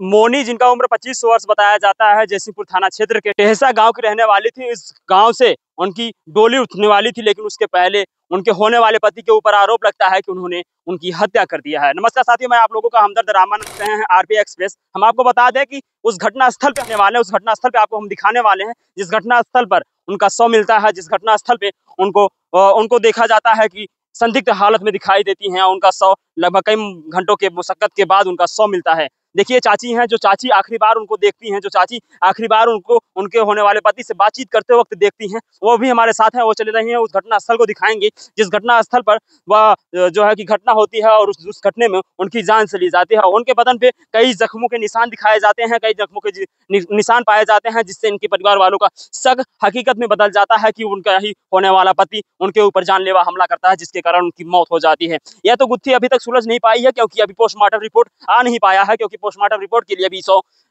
मोनी, जिनका उम्र 25 वर्ष बताया जाता है, जयसिंहपुर थाना क्षेत्र के टेहसा गांव की रहने वाली थी। इस गांव से उनकी डोली उठने वाली थी, लेकिन उसके पहले उनके होने वाले पति के ऊपर आरोप लगता है कि उन्होंने उनकी हत्या कर दिया है। नमस्कार साथियों, मैं आप लोगों का हमदर्द रामानंद हैं आरपी एक्सप्रेस। हम आपको बता दें कि उस घटना स्थल पे आने वाले हैं, उस घटना स्थल पे आपको हम दिखाने वाले हैं जिस घटना स्थल पर उनका शव मिलता है, जिस घटना स्थल पे उनको देखा जाता है कि संदिग्ध हालत में दिखाई देती हैं। उनका शव लगभग कई घंटों के मुशक्कत के बाद उनका शव मिलता है। देखिए चाची हैं, जो चाची आखिरी बार उनको देखती हैं, जो चाची आखिरी बार उनको उनके होने वाले पति से बातचीत करते वक्त देखती हैं, वो भी हमारे साथ हैं। वो चले रही हैं, उस घटना स्थल को दिखाएंगे जिस घटना स्थल पर वह जो है कि घटना होती है और उस घटने में उनकी जान चली जाती है। उनके बदन पे कई जख्मों के निशान दिखाए जाते हैं, कई जख्मों के निशान पाए जाते हैं, जिससे इनके परिवार वालों का शक हकीकत में बदल जाता है कि उनका ही होने वाला पति उनके ऊपर जानलेवा हमला करता है, जिसके कारण उनकी मौत हो जाती है। यह तो गुत्थी अभी तक सुलझ नहीं पाई है, क्योंकि अभी पोस्टमार्टम रिपोर्ट आ नहीं पाया है, क्योंकि पोस्टमार्टम रिपोर्ट के लिए अभी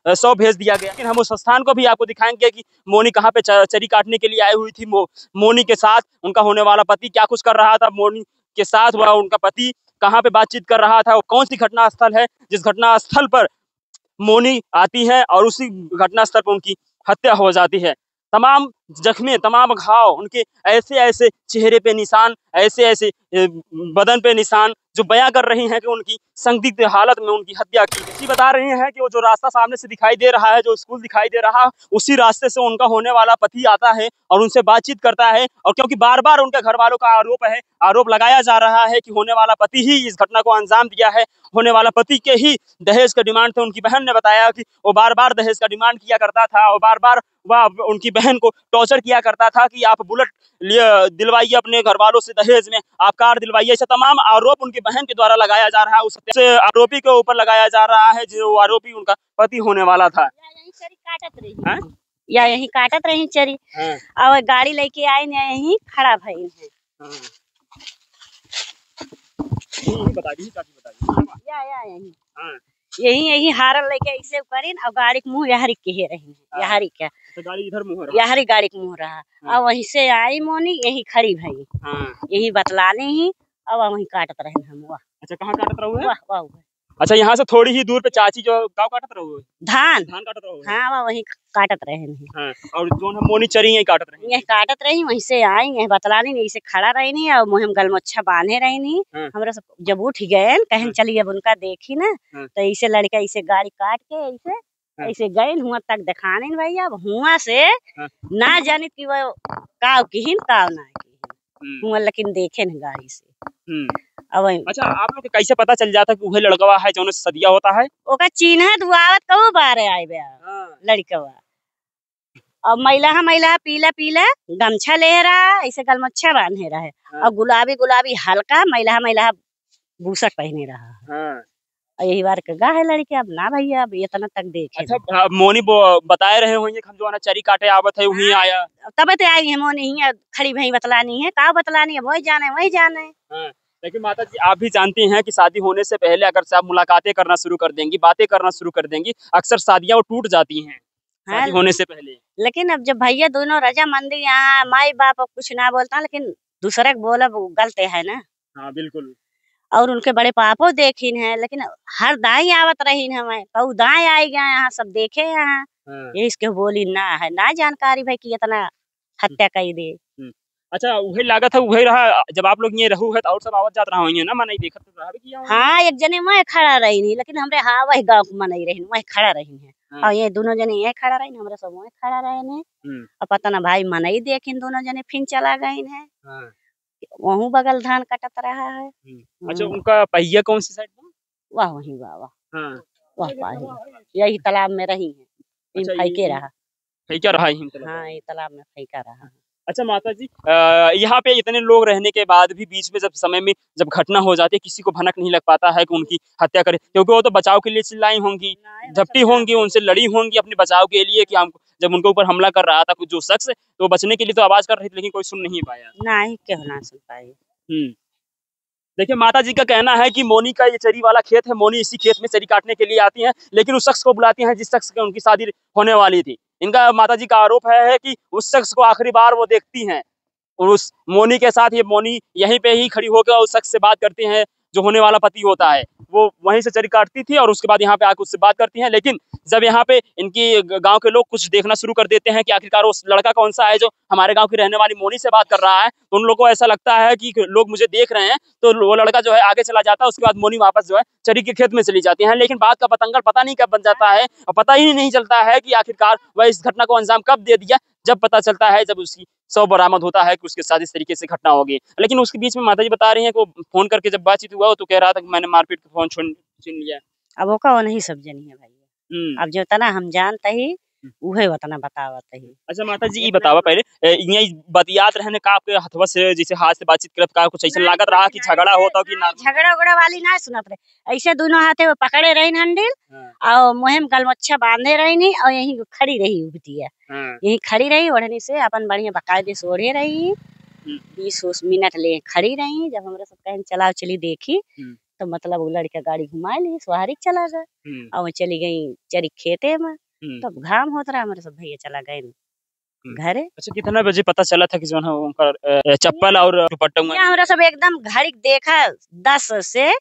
100 भेज दिया गया। लेकिन हम उस स्थान को भी आपको दिखाएंगे कि मोनी कहाँ पे चरी काटने के लिए आई हुई थी। मोनी के साथ उनका होने वाला पति क्या कुछ कर रहा था, मोनी के साथ वह उनका पति कहाँ पे बातचीत कर रहा था, कौन सी घटना स्थल है जिस घटना स्थल पर मोनी आती है और उसी घटना स्थल पर उनकी हत्या हो जाती है। तमाम जख्में, तमाम घाव, उनके ऐसे ऐसे चेहरे पे निशान, ऐसे ऐसे बदन पे निशान जो बयां कर रही हैं कि उनकी संदिग्ध हालत में उनकी हत्या की। इसी बता रही हैं कि वो जो रास्ता सामने से दिखाई दे रहा है, जो स्कूल दिखाई दे रहा है, उसी रास्ते से उनका होने वाला पति आता है और उनसे बातचीत करता है। और क्योंकि बार बार उनके घर वालों का आरोप लगाया जा रहा है कि होने वाला पति ही इस घटना को अंजाम दिया है, होने वाला पति के ही दहेज का डिमांड थे। उनकी बहन ने बताया कि वो बार बार दहेज का डिमांड किया करता था और बार बार वह उनकी बहन को टॉर्चर किया करता था कि आप बुलेट दिलवाइए अपने घर वालों से दहेज में, आप कार दिलवाइए। ऐसे तमाम आरोप उनकी बहन के द्वारा लगाया जा रहा है, उस आरोपी के ऊपर लगाया जा रहा है जो आरोपी उनका पति होने वाला था। या यही काटत रही चरी और गाड़ी लेके आए न यही खड़ा भइल है। यही हारल लेके ऐसे करीन और गाड़ी के मुंह यहारी के रही है, यहारी क्या तो गाड़ी इधर मुंह रहा, यहारी गाड़ी के मुंह रहा और वहीं से आई मोनी यही खड़ी भई, यही बतलाने ही और वहीं काटत रहे हम। वाह अच्छा, कहाँ काटत रहो? वाह वाह। अच्छा, यहाँ से थोड़ी ही दूर पे चाची जो गाँव काटत रहो, धान काटत रहो। हाँ वाह, वहीं काटत रहे हैं। हाँ, और जो हम मोनी चरी यही काटत रहे, यही काटत रही, वहीं से आई यही बतलाने नहीं, से खड़ा रही नहीं और मुँह में गलमच्छा बांधे रही नहीं। हमरा सब जब उठ गए कहें चलिए अब उनका देखी ना, तो ऐसे लड़का ऐसे गाड़ी काट के ऐसे गए हुआ तक दिखाने भैया। अब हुआ से ना जाने कि वो काव किहिन काव ना किहिन हुआ, लेकिन देखे न गाड़ी से। अब अच्छा, आप लोग कैसे पता चल जाता कि वही लड़कवा है जो सदिया होता है? ओका चिन्ह दुआवत कबो बारे आए बे लड़कवा। और महिला पीला पीला गमछा ले रहा, ऐसे गलमच्छा बांधे रहा है और गुलाबी गुलाबी हल्का महिला बूसट पहने रहा। और यही बार का है लड़के। अब ना भैया अब इतना तक देखे। अच्छा, मोनी बताए रहे होंगे हम जो है चरी काटे आवत है वहीं आया, तब तो आई है मोनी ही खड़ी भई बतलानी है, का बतलानी है, वही जाने। लेकिन माता जी, आप भी जानती हैं कि शादी होने से पहले अगर से आप मुलाकातें करना शुरू कर देंगी, बातें करना शुरू कर देंगी, अक्सर शादियां वो टूट जाती हैं शादी होने से पहले। लेकिन अब जब भैया दोनों रजामंदी यहाँ माई बाप कुछ ना बोलता, लेकिन दूसरे को बोला गलत है ना। हाँ बिल्कुल। और उनके बड़े पापो देखिन है, लेकिन हर दाई आवत रही हमें, कऊ दाई आई गए यहाँ सब देखे यहाँ। ये इसके बोली ना है, ना जानकारी भाई कि इतना हत्या कर दे। अच्छा, वही लागत है वही रहा जब आप लोग ये रहू है तो और सब आवत जात रहा होंगे ना, मन नहीं देखत रहा भी किया। हाँ, एक जने मैं खड़ा रही नहीं, लेकिन हमरे हाँ वही गांव को मन नहीं रही, वही खड़ा रही है। और ये दोनों जने ये खड़ा रही, हमरे सब वही खड़ा रहे ने। और पता ना भाई मन ही देखिन दोनों जने फिर चला गए हैं। वहाँ बगल धान कटत रहा है। अच्छा, उनका पहिया कौन सी साइड में? वाह वही वाह वाह, यही तालाब में रही है। फेंके रहा, फेंका रहा ही। हाँ, ये तालाब में फेंका रहा। अच्छा माता जी, यहाँ पे इतने लोग रहने के बाद भी बीच में जब घटना हो जाती है, किसी को भनक नहीं लग पाता है कि उनकी हत्या करे? क्योंकि वो तो बचाव के लिए चिल्लाई होंगी, झपटी होंगी, उनसे लड़ी होंगी अपने बचाव के लिए कि हम जब उनके ऊपर हमला कर रहा था कुछ जो शख्स, तो बचने के लिए तो आवाज कर रही थी, लेकिन कोई सुन नहीं पाया। नहीं, क्यों ना सुन पाए। देखिए, माता जी का कहना है कि मोनी का ये चरी वाला खेत है, मोनी इसी खेत में चरी काटने के लिए आती हैं, लेकिन उस शख्स को बुलाती हैं जिस शख्स से उनकी शादी होने वाली थी। इनका माता जी का आरोप है कि उस शख्स को आखिरी बार वो देखती हैं और उस मोनी के साथ ये मोनी यहीं पे ही खड़ी होकर उस शख्स से बात करती हैं जो होने वाला पति होता है वो वहीं से चरी काटती थी और उसके बाद यहाँ पे आकर उससे बात करती हैं। लेकिन जब यहाँ पे इनकी गांव के लोग कुछ देखना शुरू कर देते हैं कि आखिरकार वो लड़का कौन सा है जो हमारे गांव की रहने वाली मोनी से बात कर रहा है, तो उन लोगों को ऐसा लगता है कि लोग मुझे देख रहे हैं, तो वो लड़का जो है आगे चला जाता है। उसके बाद मोनी वापस जो है चरी के खेत में चली जाती है। लेकिन बात का पतंगड़ पता नहीं कब बन जाता है और पता ही नहीं चलता है कि आखिरकार वह इस घटना को अंजाम कब दे दिया। जब पता चलता है जब उसकी शव बरामद होता है कि उसके साथ इस तरीके से घटना होगी। लेकिन उसके बीच में माताजी बता रही हैं कि वो फोन करके जब बातचीत हुआ तो कह रहा था कि मैंने मारपीट के फोन छीन लिया। अब वो का नहीं सब जनी है भैया, अब जो तना हम जानते ही उहे उतना बतावत ही। अच्छा माता जी ये बतावा पहले यही बतियात रहने का आपके हथवा से जैसे हाथ से बातचीत करत का कुछ ऐसा लागत रहा कि झगड़ा होता कि ना? झगड़ा उगड़ा वाली ना सुनत रहे, ऐसे दोनों हाथे पकड़े रही हंडिल और मुहिम गलमच्छा बांधे रही और यही खड़ी रही उगतिया, यही खड़ी रही ओढ़नी से अपन बढ़िया बकायदे से ओढ़े रही। 20 मिनट ले खड़ी रही। जब हमारे सब कहीं चलाओ चली देखी तो मतलब वो लड़का गाड़ी घुमा ली स्वाहारिक चला गए और चली गई चरी खेते में। तब घाम होता रहा हमारे सब भैया चला गए घरे। अच्छा कितना बजे पता चला था कि जो है उनका चप्पल और दुपट्टा हमारा सब एकदम घड़ी देखा 10 से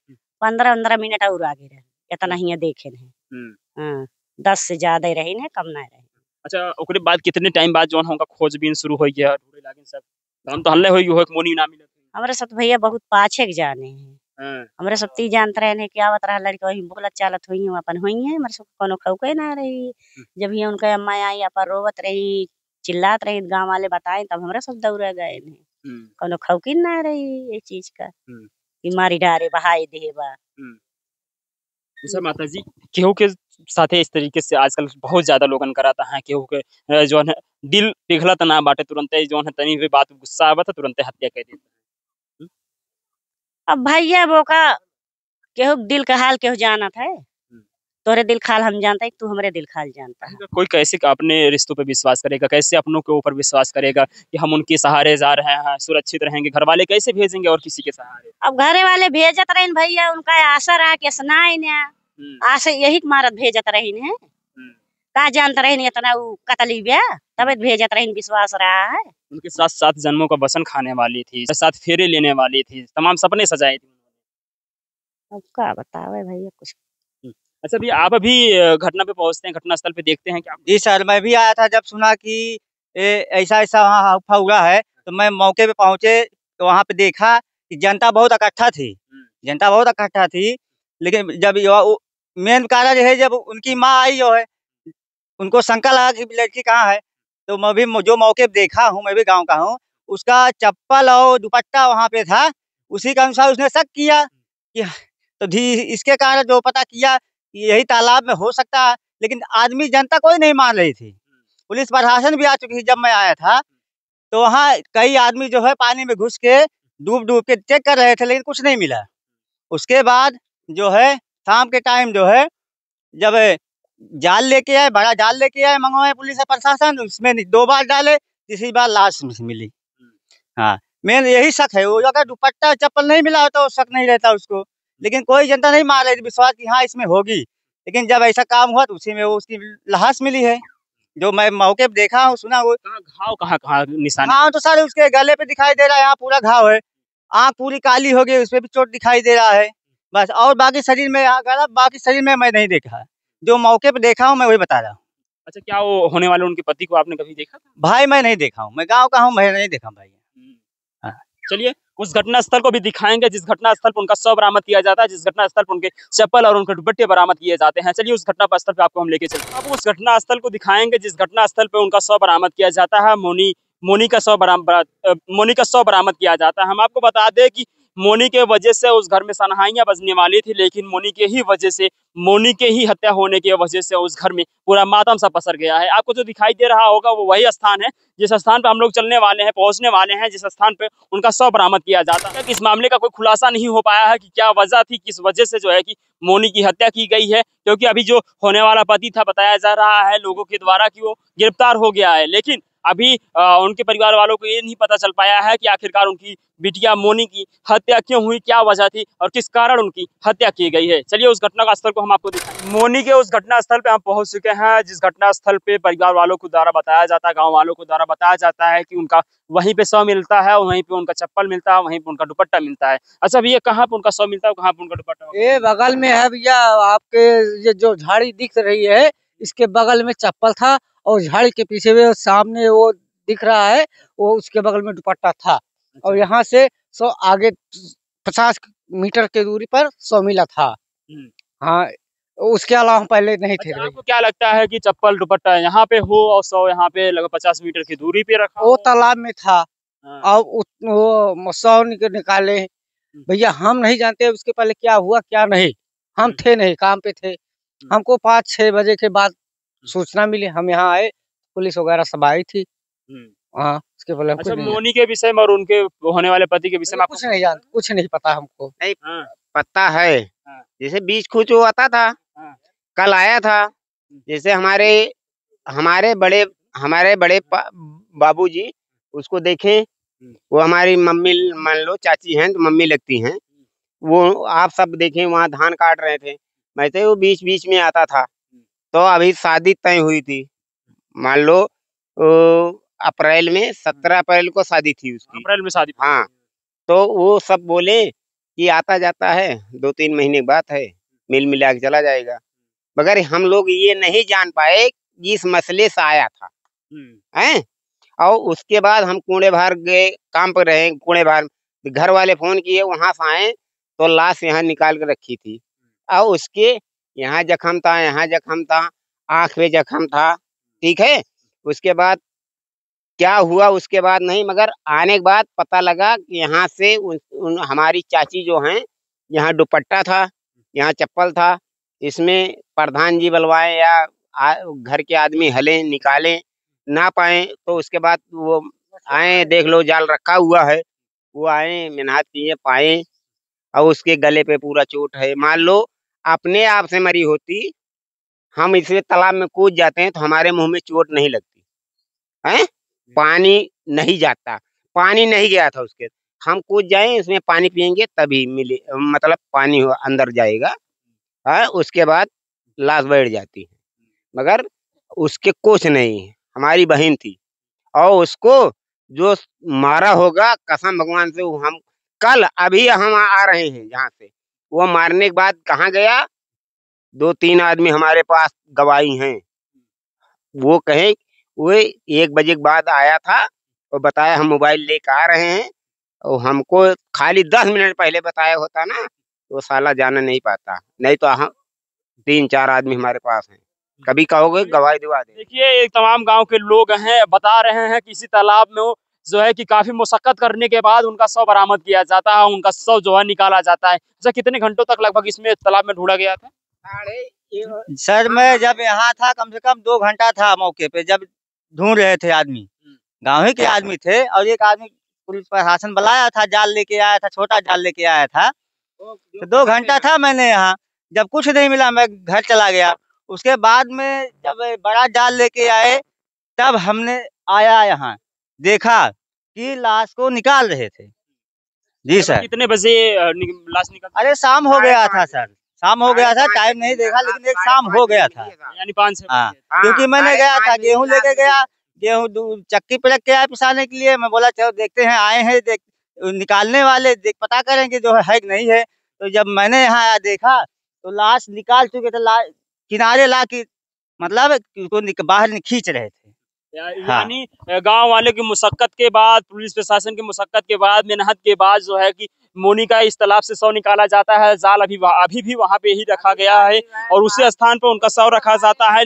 15 मिनट और आगे रहे, इतना ही देखे नहीं। 10 से ज्यादा ही रही कम ना रही। अच्छा ओकरे बाद कितने टाइम बाद जो उनका खोजबीन शुरू हो गया सब हम तो हल्ले होई हो मोनी ना मिले हमारे सब भैया बहुत पाछे के जाने हैं। हमारे सब ती जानते रहे कि आवत रहा लड़का वही बोलत चालत हुई अपन हुई है। हमारे सब कोनो खौके ना रही। जब ये उनका अम्मा आई अपन रोवत रही चिल्लात रही गांव वाले बताए तब हमारे सब दौड़ गए कोनो खौकी ना रही ये चीज का कि मारी डारे बहाई देबा। अच्छा माता जी केहू के साथे इस तरीके से आजकल बहुत ज्यादा लोगन कराता है केहू के जो है दिल पिघलत ना बाटे तुरंत जो है तनी भी बात गुस्सा आवत तुरंत हत्या कर देता है। अब भैया वो का केहू दिल का हाल केहू जाना था, तोरे दिल खाल हम जानता है तू हमारे दिल खाल जानता है। कोई कैसे अपने रिश्तों पे विश्वास करेगा, कैसे अपनों के ऊपर विश्वास करेगा कि हम उनके सहारे जा रहे हैं सुरक्षित रहेंगे। घर वाले कैसे भेजेंगे और किसी के सहारे? अब घरे वाले भेजत रहे भैया उनका आशा रहा कि सुनाई आशा यही मारत भेजत रही का जानता रही इतना कतली ब्या तब भेजत रही विश्वास रहा है। उनके साथ 7 जन्मों का बसन खाने वाली थी, 7 फेरे लेने वाली थी, तमाम सपने सजाए थे। अब क्या बतावे भैया कुछ। अच्छा भैया आप अभी घटना पे पहुंचते हैं, घटना स्थल पे देखते हैं क्या? जी सर मैं भी आया था जब सुना कि ऐसा ऐसा वहाँ हुआ है तो मैं मौके पे पहुंचे तो वहाँ पे देखा कि जनता बहुत इकट्ठा थी, जनता बहुत इकट्ठा थी। लेकिन जब मेन कारण है जब उनकी माँ आई जो है उनको शंका लगा कि लड़की कहाँ है तो मैं भी जो मौके पे देखा हूँ, मैं भी गाँव का हूँ, उसका चप्पल और दुपट्टा वहाँ पे था। उसी के अनुसार उसने शक किया कि तो इसके कारण जो पता किया यही तालाब में हो सकता है। लेकिन आदमी जनता कोई नहीं मान रही थी। पुलिस प्रशासन भी आ चुकी थी। जब मैं आया था तो वहाँ कई आदमी जो है पानी में घुस के डूब के चेक कर रहे थे लेकिन कुछ नहीं मिला। उसके बाद जो है शाम के टाइम जो है जब जाल लेके आए, बड़ा जाल लेके आए मंगवाए पुलिस प्रशासन, उसमें 2 बार डाले, तीसरी बार लाश मिली। हाँ मेन यही शक है। वो अगर दुपट्टा चप्पल नहीं मिला तो शक नहीं रहता उसको, लेकिन कोई जनता नहीं मान रही थी विश्वास की हाँ इसमें होगी। लेकिन जब ऐसा काम हुआ तो उसी में वो उसकी लाश मिली है जो मैं मौके पे देखा हूँ सुना। वो घाव कहाँ निशान? हाँ तो सर उसके गले पे दिखाई दे रहा है, यहाँ पूरा घाव है, आँख पूरी काली हो गई, उसपे भी चोट दिखाई दे रहा है बस। और बाकी शरीर में बाकी शरीर में मैं नहीं देखा, जो मौके पे देखा हूँ मैं वही बता रहा हूँ। अच्छा क्या वो होने वाले उनके पति को आपने कभी देखा था? भाई मैं नहीं देखा हूँ, मैं गाँव का हूँ, मैं नहीं देखा भाई। चलिए उस घटना स्थल को भी दिखाएंगे जिस घटना स्थल पर उनका शव बरामद किया जाता है, जिस घटना स्थल पर उनके चप्पल और उनके दुपट्टे बरामद किए जाते हैं। चलिए उस घटना स्थल पे आपको हम लेके चलते हैं। अब उस घटना स्थल को दिखाएंगे जिस घटना स्थल पे उनका शव बरामद किया जाता है। मोनी का शव बरामद किया जाता है। हम आपको बता दें कि मोनी के वजह से उस घर में सनहाइयां बजने वाली थी, लेकिन मोनी के ही हत्या होने की वजह से उस घर में पूरा मातम सा पसर गया है। आपको जो दिखाई दे रहा होगा वो वही स्थान है जिस स्थान पे हम लोग चलने वाले हैं, पहुंचने वाले हैं, जिस स्थान पे उनका शव बरामद किया जाता है। इस मामले का कोई खुलासा नहीं हो पाया है कि क्या वजह थी, किस वजह से जो है कि मोनी की हत्या की गई है, क्योंकि अभी जो होने वाला पति था बताया जा रहा है लोगों के द्वारा कि वो गिरफ्तार हो गया है। लेकिन अभी उनके परिवार वालों को ये नहीं पता चल पाया है कि आखिरकार उनकी बिटिया मोनी की हत्या क्यों हुई, क्या वजह थी और किस कारण उनकी हत्या की गई है। चलिए उस घटना का स्थल को हम आपको दिखाएं। मोनी के उस घटना स्थल पे हम पहुंच चुके हैं, जिस घटना स्थल पे परिवार वालों को द्वारा बताया जाता है, गाँव वालों को द्वारा बताया जाता है कि उनका वहीं पे शव मिलता है, वहीं पे उनका चप्पल मिलता है, वहीं पे उनका दुपट्टा मिलता है। अच्छा भैया, कहाँ पे उनका शव मिलता है, कहाँ पे उनका दुपट्टा? ये बगल में है भैया, आपके ये जो झाड़ी दिख रही है इसके बगल में चप्पल था और झाड़ी के पीछे वो सामने वो दिख रहा है, वो उसके बगल में दुपट्टा था। और यहाँ से 100 आगे 50 मीटर की दूरी पर 100 मिला था। हाँ, उसके अलावा हम पहले नहीं थे। अच्छा, आपको क्या लगता है कि चप्पल दुपट्टा यहाँ पे हो और 100 यहाँ पे लगभग 50 मीटर की दूरी पे रखा? वो तालाब में था हाँ। और वो 100 निकाले भैया, हम नहीं जानते उसके पहले क्या हुआ क्या नहीं। हम थे नहीं, काम पे थे। हमको 5-6 बजे के बाद सूचना मिली, हम यहाँ आए, पुलिस वगैरह सब आई थी। हाँ, उसके पहले अच्छा, मोनी के विषय में और उनके होने वाले पति के विषय में कुछ नहीं जानते, कुछ नहीं पता हमको। नहीं पता है, जैसे बीच कुछ आता था, कल आया था। जैसे हमारे बड़े बाबूजी उसको देखे, वो हमारी मम्मी मान लो चाची हैं तो मम्मी लगती हैं, वो आप सब देखें वहाँ धान काट रहे थे, मैं तो वो बीच बीच में आता था। तो अभी शादी तय हुई थी, मान लो अप्रैल में 17 अप्रैल को शादी थी उसकी। अप्रैल में शादी? हाँ, तो वो सब बोले कि आता जाता है, 2-3 महीने की बात है, मिल मिला के चला जाएगा। मगर हम लोग ये नहीं जान पाए कि इस मसले से आया था हैं। और उसके बाद हम कुड़े भार गए, काम पर रहे कुड़े भार, घर वाले फोन किए, वहां से आए तो लाश यहाँ निकाल के रखी थी। और उसके यहाँ जख्म था, यहाँ जख्म था, आंख पे जख्म था, ठीक है। उसके बाद क्या हुआ उसके बाद नहीं, मगर आने के बाद पता लगा कि यहाँ से हमारी चाची जो हैं, यहाँ दुपट्टा था, यहाँ चप्पल था। इसमें प्रधान जी बुलवाए या घर के आदमी हले निकाले ना पाए, तो उसके बाद वो आए, देख लो जाल रखा हुआ है, वो आए, मेहनत किए, पाए और उसके गले पे पूरा चोट है। मान लो अपने आप से मरी होती, हम इसे तालाब में कूद जाते हैं तो हमारे मुंह में चोट नहीं लगती है, पानी नहीं जाता, पानी नहीं गया था उसके, हम कूद जाए इसमें पानी पियेंगे तभी मिले, मतलब पानी अंदर जाएगा है, उसके बाद लाश बैठ जाती है। मगर उसके कुछ नहीं, हमारी बहन थी और उसको जो मारा होगा कसम भगवान से, हम कल अभी हम आ रहे हैं यहाँ से, वो मारने के बाद कहाँ गया, 2-3 आदमी हमारे पास गवाही हैं, वो कहे वो 1 बजे के बाद आया था और बताया हम मोबाइल लेकर आ रहे हैं, और हमको खाली 10 मिनट पहले बताया होता ना तो साला जाना नहीं पाता, नहीं तो हम 3-4 आदमी हमारे पास हैं, कभी कहोगे गवाही दिवा दे। देखिए, एक तमाम गांव के लोग हैं, बता रहे हैं कि इसी तालाब में जो है कि काफी मुशक्कत करने के बाद उनका शव बरामद किया जाता है, उनका शव जो है निकाला जाता है। अच्छा, कितने घंटों तक लगभग इसमें तालाब में ढूंढा गया था? सर मैं जब यहाँ था कम से कम 2 घंटा था मौके पे, जब ढूंढ रहे थे आदमी, गाँव के आदमी थे, और एक आदमी पुलिस प्रशासन बुलाया था, जाल लेके आया था, छोटा जाल लेके आया था, तो 2 घंटा था मैंने यहाँ, जब कुछ नहीं मिला मैं घर चला गया। उसके बाद में जब बड़ा जाल लेके आए तब हमने आया यहाँ, देखा कि लाश को निकाल रहे थे। जी सर। कितने बजे लाश निकल? अरे शाम हो गया था सर, शाम हो गया था, टाइम नहीं देखा, लेकिन एक शाम हो गया था, यानी 5-6 हाँ, क्योंकि मैंने गया था गेहूं लेके गया, गेहूं चक्की पे रख के आया पिसाने के लिए, मैं बोला चलो देखते हैं, आए हैं देख निकालने वाले, देख पता करेंगे जो है कि नहीं है। तो जब मैंने यहाँ देखा तो लाश निकाल चुके थे, किनारे ला के मतलब उसको बाहर खींच रहे थे। यानी गांव वाले की मुशक्कत के बाद, पुलिस प्रशासन की मुशक्कत के बाद, मेहनत के बाद जो है कि मोनी का इस तालाब से शव निकाला जाता है। जाल अभी भी वहां पे ही रखा गया है और उसी स्थान पर उनका शव रखा जाता है,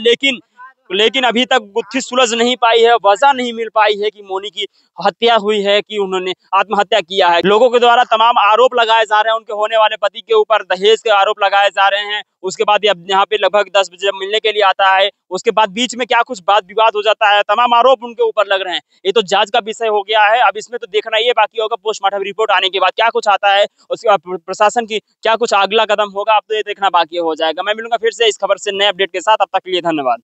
लेकिन अभी तक गुत्थी सुलझ नहीं पाई है, वजह नहीं मिल पाई है कि मोनी की हत्या हुई है कि उन्होंने आत्महत्या किया है। लोगों के द्वारा तमाम आरोप लगाए जा रहे हैं उनके होने वाले पति के ऊपर, दहेज के आरोप लगाए जा रहे हैं। उसके बाद यहाँ पे लगभग 10 बजे मिलने के लिए आता है, उसके बाद बीच में क्या कुछ बात विवाद हो जाता है, तमाम आरोप उनके ऊपर लग रहे हैं। ये तो जांच का विषय हो गया है, अब इसमें तो देखना ये बाकी होगा पोस्टमार्टम रिपोर्ट आने के बाद क्या कुछ आता है, उसके बाद प्रशासन की क्या कुछ अगला कदम होगा, अब तो ये देखना बाकी हो जाएगा। मैं मिलूंगा फिर से इस खबर से नए अपडेट के साथ, अब तक के लिए धन्यवाद।